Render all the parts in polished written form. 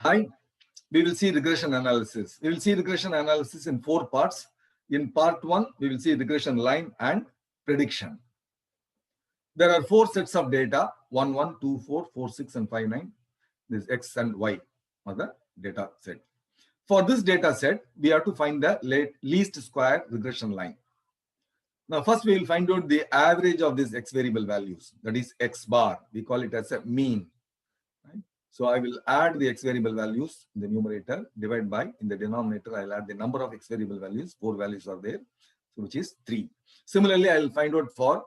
Hi, we will see regression analysis. We will see regression analysis in 4 parts. In part 1, we will see regression line and prediction. There are 4 sets of data, 1, 1, 2, 4, 4, 6, and 5, 9. This X and Y are the data set. For this data set, we have to find the least square regression line. Now, first we will find out the average of these X variable values. That is X bar. We call it as a mean. Right? So I will add the X variable values in the numerator, divide by, in the denominator, I'll add the number of X variable values. 4 values are there, so which is 3. Similarly, I will find out for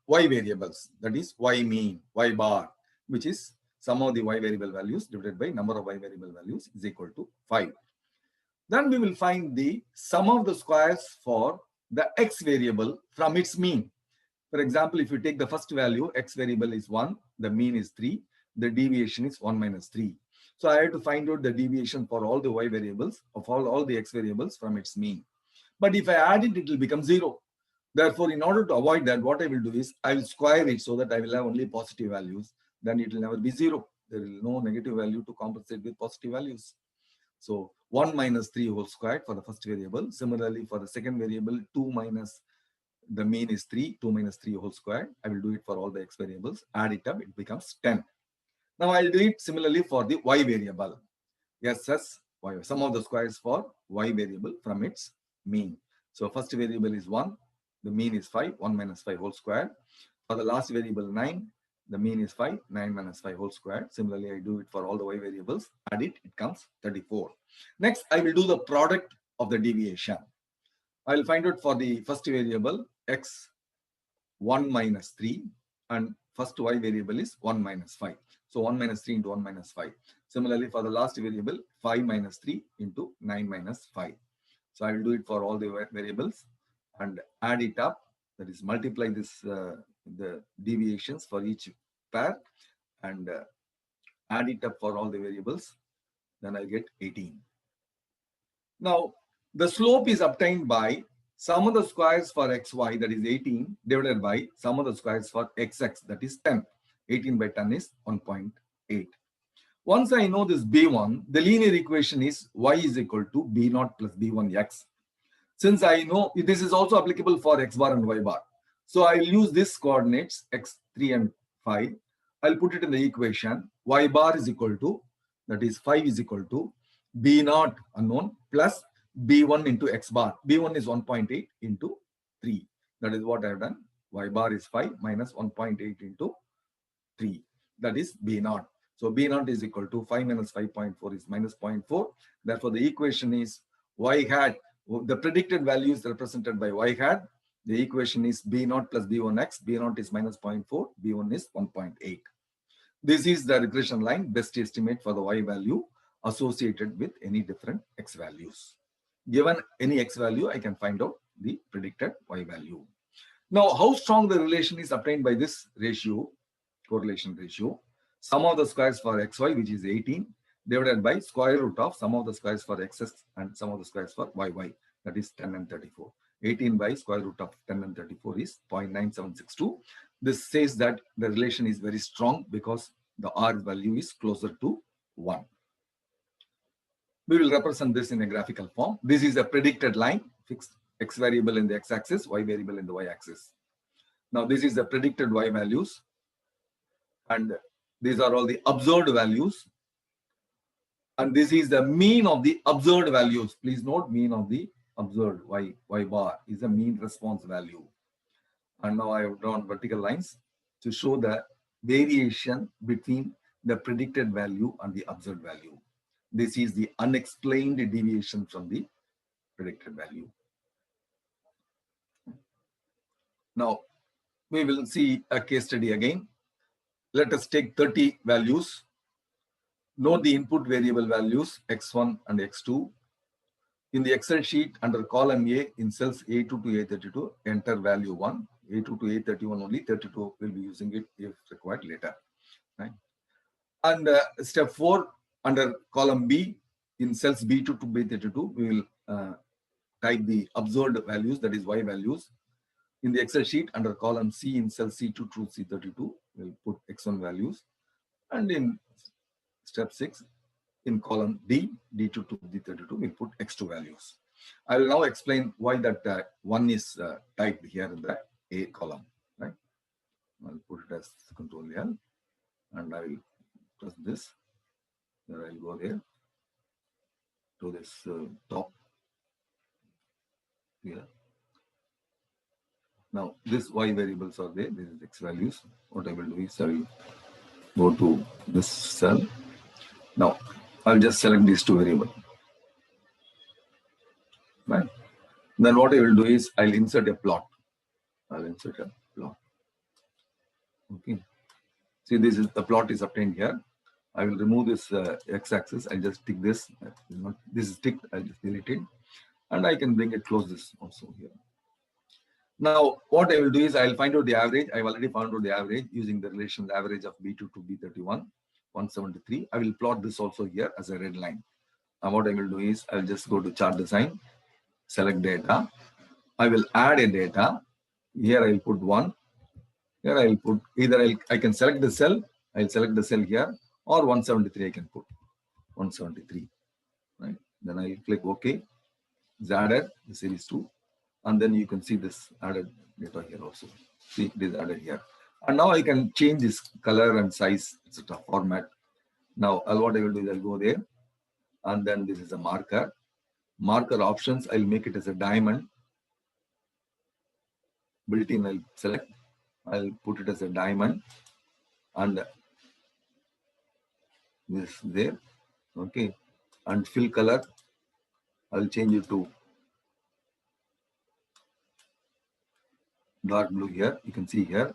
Y variables, that is Y mean, Y bar, which is sum of the Y variable values divided by number of Y variable values is equal to 5. Then we will find the sum of the squares for the X variable from its mean. For example, if you take the first value, X variable is 1, the mean is 3, the deviation is 1 minus 3. So I have to find out the deviation for all the Y variables of all the X variables from its mean. But if I add it, it will become 0. Therefore, in order to avoid that, what I will do is I will square it so that I will have only positive values. Then it will never be 0. There is no negative value to compensate with positive values. So 1 minus 3 whole squared for the first variable. Similarly, for the second variable, 2 minus the mean is 3, 2 minus 3 whole squared. I will do it for all the X variables. Add it up, it becomes 10. Now I'll do it similarly for the Y variable. SS, Y, sum of the squares for Y variable from its mean. So first variable is 1, the mean is 5, 1 minus 5 whole squared. For the last variable 9, the mean is 5, 9 minus 5 whole squared. Similarly, I do it for all the Y variables. Add it, it comes 34. Next, I will do the product of the deviation. I will find out for the first variable X 1 minus 3 and first Y variable is 1 minus 5. So 1 minus 3 into 1 minus 5. Similarly, for the last variable 5 minus 3 into 9 minus 5. So I will do it for all the variables and add it up. That is multiply this the deviations for each pair and add it up for all the variables. Then I get 18. Now the slope is obtained by sum of the squares for xy, that is 18, divided by sum of the squares for xx, that is 10. 18 by 10 is 1.8. Once I know this b1, the linear equation is y is equal to b0 plus b1x. Since I know this is also applicable for x bar and y bar, so I will use this coordinates x3 and 5. I'll put it in the equation. Y bar is equal to, that is 5 is equal to b0 unknown plus b1 into x bar. b1 is 1.8 into 3. That is what I have done. Y bar is 5 minus 1.8 into 3. That is b0. So b0 is equal to 5 minus 5.4 is minus 0.4. Therefore, the equation is y hat. The predicted value is represented by y hat. The equation is b0 plus b1x. b0 is minus 0.4. b1 is 1.8. This is the regression line, best estimate for the y value associated with any different x values. Given any x value, I can find out the predicted y value. Now, how strong the relation is obtained by this ratio, correlation ratio, sum of the squares for xy, which is 18, divided by square root of sum of the squares for xs and sum of the squares for yy, that is 10 and 34. 18 by square root of 10 and 34 is 0.9762. This says that the relation is very strong because the R value is closer to 1. We will represent this in a graphical form. This is a predicted line, fixed x variable in the x-axis, y variable in the y-axis. Now this is the predicted y values, and these are all the observed values. And this is the mean of the observed values. Please note, mean of the observed y bar is the mean response value. And now I have drawn vertical lines to show the variation between the predicted value and the observed value. This is the unexplained deviation from the predicted value. Now, we will see a case study again. Let us take 30 values. Note the input variable values x1 and x2. In the Excel sheet under column A in cells A2 to A32, enter value 1. A2 to A31 only, 32 will be using it if required later. Right? And step 4 under column B in cells B2 to B32, we will type the observed values, that is y values. In the Excel sheet under column C in cell C2 to C32, we'll put x1 values. And in step 6, In column D, D2 to D32, we'll put X2 values. I will now explain why that 1 is typed here in the A column, right? I'll put it as Control L, and I will press this. Then I'll go there to this top here. Now, this Y variables are there. This is X values. What I will do is I will go to this cell. Now, I'll just select these two variables. Right. Then what I will do is I'll insert a plot. I'll insert a plot. Okay. See, this is the plot is obtained here. I will remove this x-axis. I'll just tick this. This is ticked. I'll just delete it. And I can bring it close this also here. Now, what I will do is I'll find out the average. I've already found out the average using the relation average of B2 to B31, 173. I will plot this also here as a red line. Now, what I will do is I'll just go to chart design, select data. I will add a data. Here I will put 1. Here I will put either I can select the cell. I'll select the cell here, or 173 I can put 173. Right. Then I click OK. It's added the series 2. And then you can see this added data here also. See, it is added here. And now I can change this color and size, etc. format. Now, what I will do is I'll go there. And then this is a marker. Marker options, I'll make it as a diamond. Built-in, I'll select. I'll put it as a diamond. And this there. Okay. And fill color, I'll change it to dark blue here. You can see here.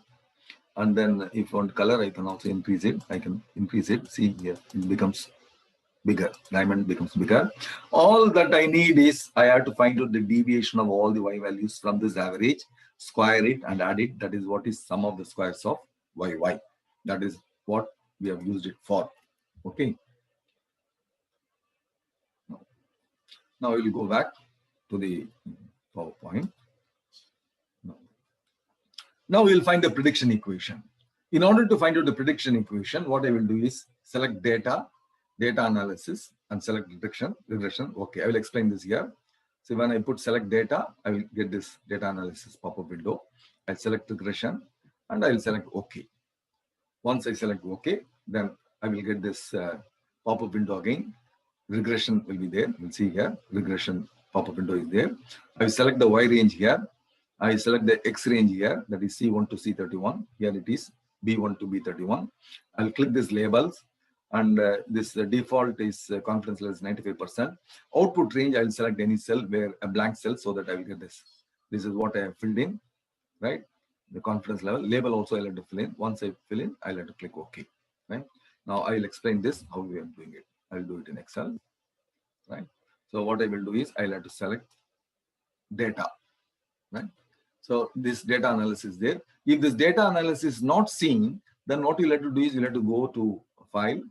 And then if you want color, I can also increase it. I can increase it. See here, it becomes bigger. Diamond becomes bigger. All that I need is I have to find out the deviation of all the Y values from this average, square it and add it. That is what is sum of the squares of YY. That is what we have used it for. Okay. Now we will go back to the PowerPoint. Now we will find the prediction equation. In order to find out the prediction equation, what I will do is select data analysis, and select regression. Okay, I will explain this here. So when I put select data, I will get this data analysis pop-up window. I'll select regression and I will select OK. Once I select OK, then I will get this pop-up window again. Regression will be there. You'll see here, regression pop-up window is there. I will select the Y range here. I select the X range here, that is C1 to C31. Here it is B1 to B31. I'll click these labels, and this default is confidence level is 95%. Output range, I'll select any cell where a blank cell so that I will get this. This is what I have filled in, right? The confidence level. Label also I'll have to fill in. Once I fill in, I'll have to click OK, right? Now I will explain this, how we are doing it. I'll do it in Excel, right? So what I will do is I'll have to select data, right? So this data analysis there. If this data analysis is not seen, then what you'll have to do is you'll have to go to File,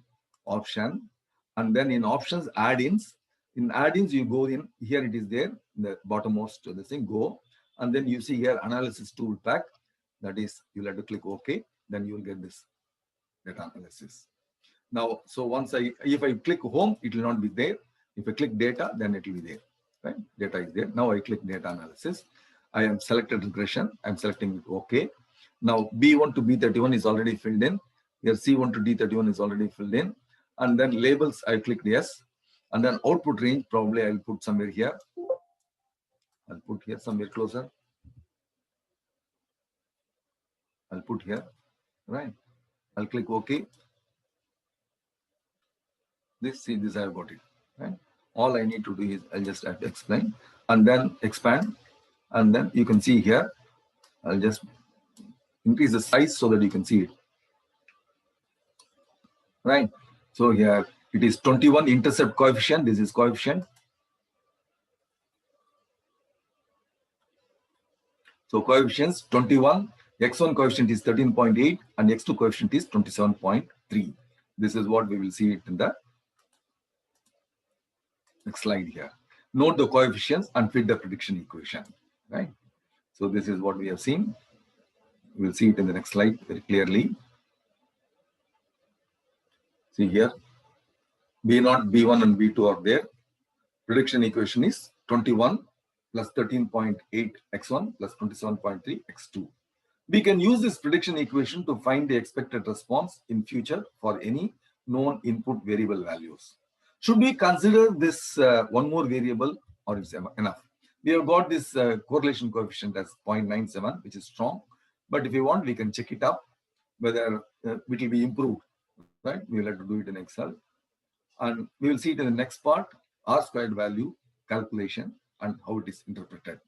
Option, and then in Options, Add-ins. In Add-ins, you go in, here it is there, the bottommost the thing, go, and then you see here Analysis Tool Pack. That is, you'll have to click OK, then you will get this data analysis. Now, so once if I click Home, it will not be there. If I click Data, then it will be there, right? Data is there. Now I click Data Analysis. I am selected regression. I'm selecting it OK. Now B1 to B31 is already filled in. Here C1 to D31 is already filled in. And then labels, I clicked yes. And then output range, probably I'll put somewhere here. I'll put here somewhere closer. I'll put here, right? I'll click OK. This I have got it, right? All I need to do is I'll just have to explain and then expand. And then you can see here, I'll just increase the size so that you can see it, right? So here it is 21 intercept coefficient. This is coefficient. So coefficients 21, x1 coefficient is 13.8 and x2 coefficient is 27.3. This is what we will see it in the next slide here. Note the coefficients and fit the prediction equation, right? So this is what we have seen. We'll see it in the next slide very clearly. See here. B0, B1 and B2 are there. Prediction equation is 21 plus 13.8 x1 plus 27.3 x2. We can use this prediction equation to find the expected response in future for any known input variable values. Should we consider this one more variable, or is enough? We have got this correlation coefficient as 0.97, which is strong. But if you want, we can check it up whether it will be improved. Right? We will have to do it in Excel. And we will see it in the next part, R squared value calculation and how it is interpreted.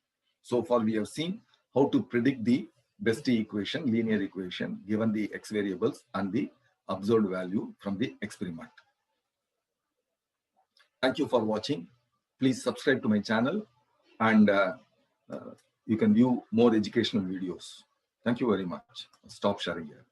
So far, we have seen how to predict the Beste equation, linear equation, given the X variables and the observed value from the experiment. Thank you for watching. Please subscribe to my channel, and you can view more educational videos. Thank you very much. Stop sharing here.